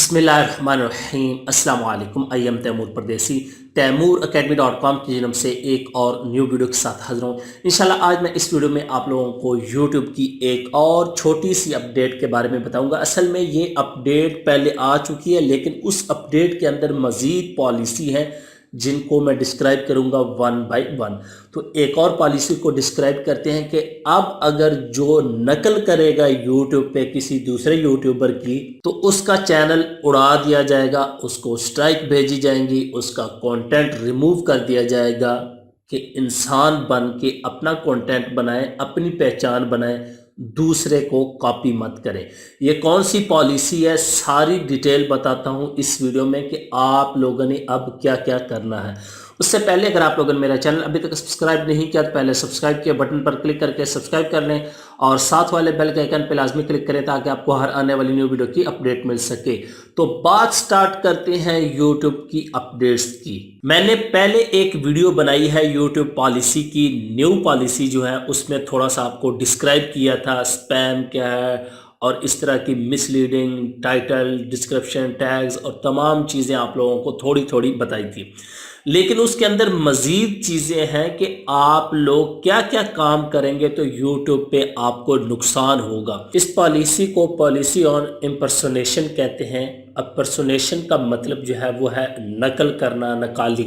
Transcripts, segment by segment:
बिस्मिल्लाहिर्रहमानिर्रहीम अस्सलाम वालेकुम। आई एम तैमूर परदेसी तैमूर academy.com की जन्म से एक और न्यू वीडियो के साथ हाजिर हूँ। इंशाल्लाह आज मैं इस वीडियो में आप लोगों को यूट्यूब की एक और छोटी सी अपडेट के बारे में बताऊंगा। असल में ये अपडेट पहले आ चुकी है, लेकिन उस अपडेट के अंदर मज़ीद पॉलिसी है जिनको मैं डिस्क्राइब करूंगा वन बाय वन। तो एक और पॉलिसी को डिस्क्राइब करते हैं कि अब अगर जो नकल करेगा यूट्यूब पे किसी दूसरे यूट्यूबर की, तो उसका चैनल उड़ा दिया जाएगा, उसको स्ट्राइक भेजी जाएंगी, उसका कंटेंट रिमूव कर दिया जाएगा कि इंसान बन के अपना कंटेंट बनाए, अपनी पहचान बनाए, दूसरे को कॉपी मत करें। ये कौन सी पॉलिसी है, सारी डिटेल बताता हूँ इस वीडियो में कि आप लोगों ने अब क्या क्या करना है। उससे पहले अगर आप लोगों ने मेरा चैनल अभी तक सब्सक्राइब नहीं किया तो पहले सब्सक्राइब किया बटन पर क्लिक करके सब्सक्राइब कर लें और साथ वाले बेल के आइकन पर लाजमी क्लिक करें ताकि आपको हर आने वाली न्यू वीडियो की अपडेट मिल सके। तो बात स्टार्ट करते हैं यूट्यूब की अपडेट्स की। मैंने पहले एक वीडियो बनाई है यूट्यूब पॉलिसी की, न्यू पॉलिसी जो है उसमें थोड़ा सा आपको डिस्क्राइब किया था स्पैम क्या है और इस तरह की मिसलीडिंग टाइटल, डिस्क्रिप्शन, टैग्स और तमाम चीज़ें आप लोगों को थोड़ी थोड़ी बताई थी। लेकिन उसके अंदर मज़ीद चीज़ें हैं कि आप लोग क्या क्या काम करेंगे तो यूट्यूब पे आपको नुकसान होगा। इस पॉलिसी को पॉलिसी ऑन इम्पर्सोनेशन कहते हैं। इम्पर्सोनेशन का मतलब जो है वो है नकल करना, नकाली।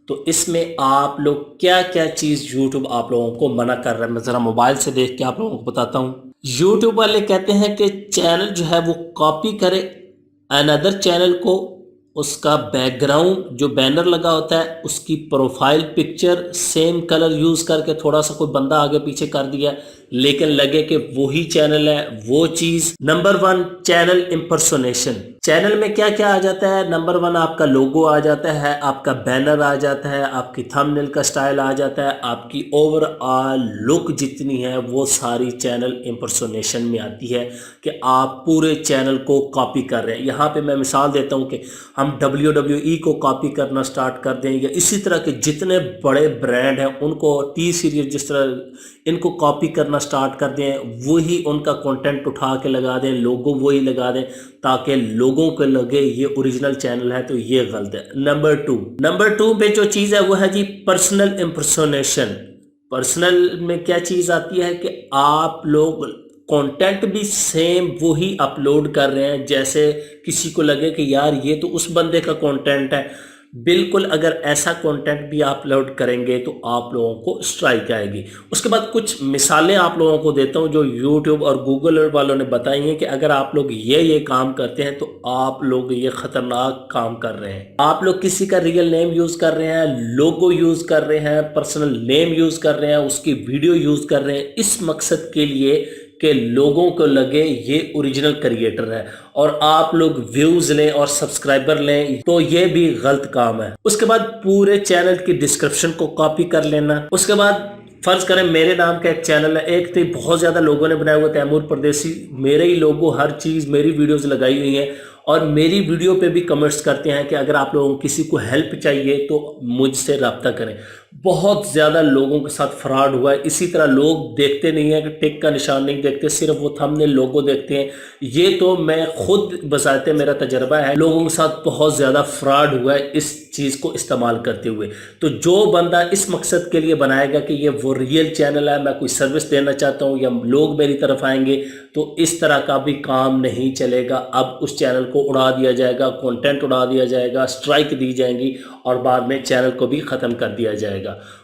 तो इसमें आप लोग क्या क्या चीज़ यूट्यूब आप लोगों को मना कर रहा है, मैं ज़रा मोबाइल से देख के आप लोगों को बताता हूँ। यूट्यूब वाले कहते हैं कि चैनल जो है वो कॉपी करे अनदर चैनल को, उसका बैकग्राउंड जो बैनर लगा होता है उसकी profile picture same colour use करके थोड़ा सा कोई बंदा आगे पीछे कर दिया लेकिन लगे कि वही चैनल है वो चीज़। Number one, channel impersonation. Channel में क्या क्या आ जाता है? नंबर वन, आपका लोगो आ जाता है, आपका बैनर आ जाता है, आपकी थंबनेल का स्टाइल आ जाता है, आपकी ओवरऑल लुक जितनी है वो सारी चैनल इम्पर्सोनेशन में आती है कि आप पूरे चैनल को कॉपी कर रहे हैं। यहाँ पे मैं मिसाल देता हूँ कि हम WWE को कॉपी करना स्टार्ट कर दें या इसी तरह के जितने बड़े ब्रांड हैं उनको, टी सीरीज जिस तरह, इनको कॉपी करना स्टार्ट कर दें, वही उनका कंटेंट उठा के लगा दें, लोगो वही लगा दें ताकि लोगों को लगे ये ओरिजिनल चैनल है, तो ये गलत है। नंबर टू पे जो चीज़ है वो है जी पर्सनल इम्पर्सोनेशन। पर्सनल में क्या चीज़ आती है कि आप लोग कंटेंट भी सेम वही अपलोड कर रहे हैं, जैसे किसी को लगे कि यार ये तो उस बंदे का कंटेंट है। बिल्कुल, अगर ऐसा कंटेंट भी अपलोड करेंगे तो आप लोगों को स्ट्राइक आएगी। उसके बाद कुछ मिसालें आप लोगों को देता हूं जो यूट्यूब और गूगल वालों ने बताई हैं कि अगर आप लोग ये काम करते हैं तो आप लोग ये खतरनाक काम कर रहे हैं। आप लोग किसी का रियल नेम यूज कर रहे हैं, लोगो यूज कर रहे हैं, पर्सनल नेम यूज कर रहे हैं, उसकी वीडियो यूज कर रहे हैं इस मकसद के लिए कि लोगों को लगे ये ओरिजिनल क्रिएटर है और आप लोग व्यूज लें और सब्सक्राइबर लें, तो ये भी गलत काम है। उसके बाद पूरे चैनल की डिस्क्रिप्शन को कॉपी कर लेना। उसके बाद फर्ज करें मेरे नाम का एक चैनल है, एक तो बहुत ज्यादा लोगों ने बनाया हुआ तैमूर परदेसी, मेरे ही लोगो, हर चीज मेरी वीडियोस लगाई हुई है और मेरी वीडियो पे भी कमेंट्स करते हैं कि अगर आप लोगों को किसी को हेल्प चाहिए तो मुझसे रब्ता करें। बहुत ज़्यादा लोगों के साथ फ्रॉड हुआ है। इसी तरह लोग देखते नहीं है कि टिक का निशान नहीं देखते, सिर्फ वो थंबनेल लोगो देखते हैं। ये तो मैं खुद बजाते मेरा तजर्बा है, लोगों के साथ बहुत ज़्यादा फ्रॉड हुआ है इस चीज़ को इस्तेमाल करते हुए। तो जो बंदा इस मकसद के लिए बनाएगा कि ये वो रियल चैनल है, मैं कोई सर्विस देना चाहता हूँ या लोग मेरी तरफ आएंगे, तो इस तरह का भी काम नहीं चलेगा। अब उस चैनल को उड़ा दिया जाएगा, कंटेंट उड़ा दिया जाएगा, स्ट्राइक दी जाएंगी और बाद में चैनल को भी ख़त्म कर दिया जाएगा।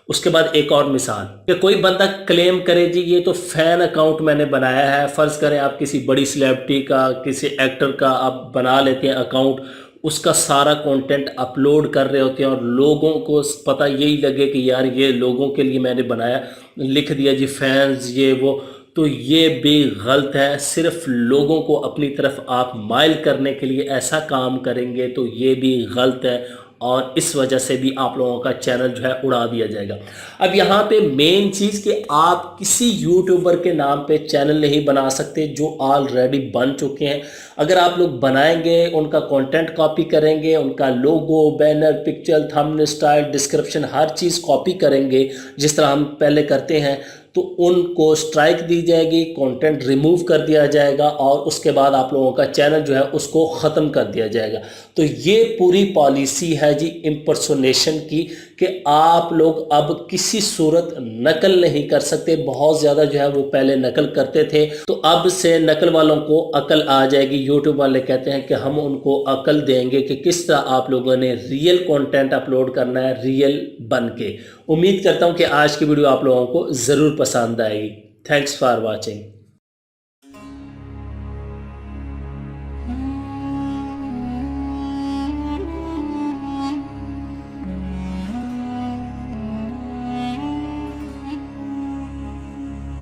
उसके बाद एक और मिसाल कि कोई बंदा क्लेम करे जी ये तो फैन अकाउंट मैंने बनाया है। फ़र्ज़ करें आप किसी बड़ी सेलिब्रिटी का, किसी एक्टर का आप बना लेते हैं अकाउंट, उसका सारा कंटेंट अपलोड कर रहे होते हैं और लोगों को पता यही लगे कि यार ये लोगों के लिए मैंने बनाया, लिख दिया जी फैंस ये वो, तो ये भी गलत है। सिर्फ लोगों को अपनी तरफ आप माइल करने के लिए ऐसा काम करेंगे तो ये भी गलत है और इस वजह से भी आप लोगों का चैनल जो है उड़ा दिया जाएगा। अब यहाँ पे मेन चीज़ कि आप किसी यूट्यूबर के नाम पे चैनल नहीं बना सकते जो ऑलरेडी बन चुके हैं। अगर आप लोग बनाएंगे, उनका कंटेंट कॉपी करेंगे, उनका logo, banner, picture, thumbnail, style, description, हर चीज़ कॉपी करेंगे जिस तरह हम पहले करते हैं, तो उनको स्ट्राइक दी जाएगी, कंटेंट रिमूव कर दिया जाएगा और उसके बाद आप लोगों का चैनल जो है उसको ख़त्म कर दिया जाएगा। तो ये पूरी पॉलिसी है जी इम्पर्सोनेशन की कि आप लोग अब किसी सूरत नकल नहीं कर सकते। बहुत ज़्यादा जो है वो पहले नकल करते थे, तो अब से नकल वालों को अकल आ जाएगी। यूट्यूब वाले कहते हैं कि हम उनको अकल देंगे कि किस तरह आप लोगों ने रियल कंटेंट अपलोड करना है रियल बन के। उम्मीद करता हूँ कि आज की वीडियो आप लोगों को ज़रूर पसंद आएगी। Thanks for watching.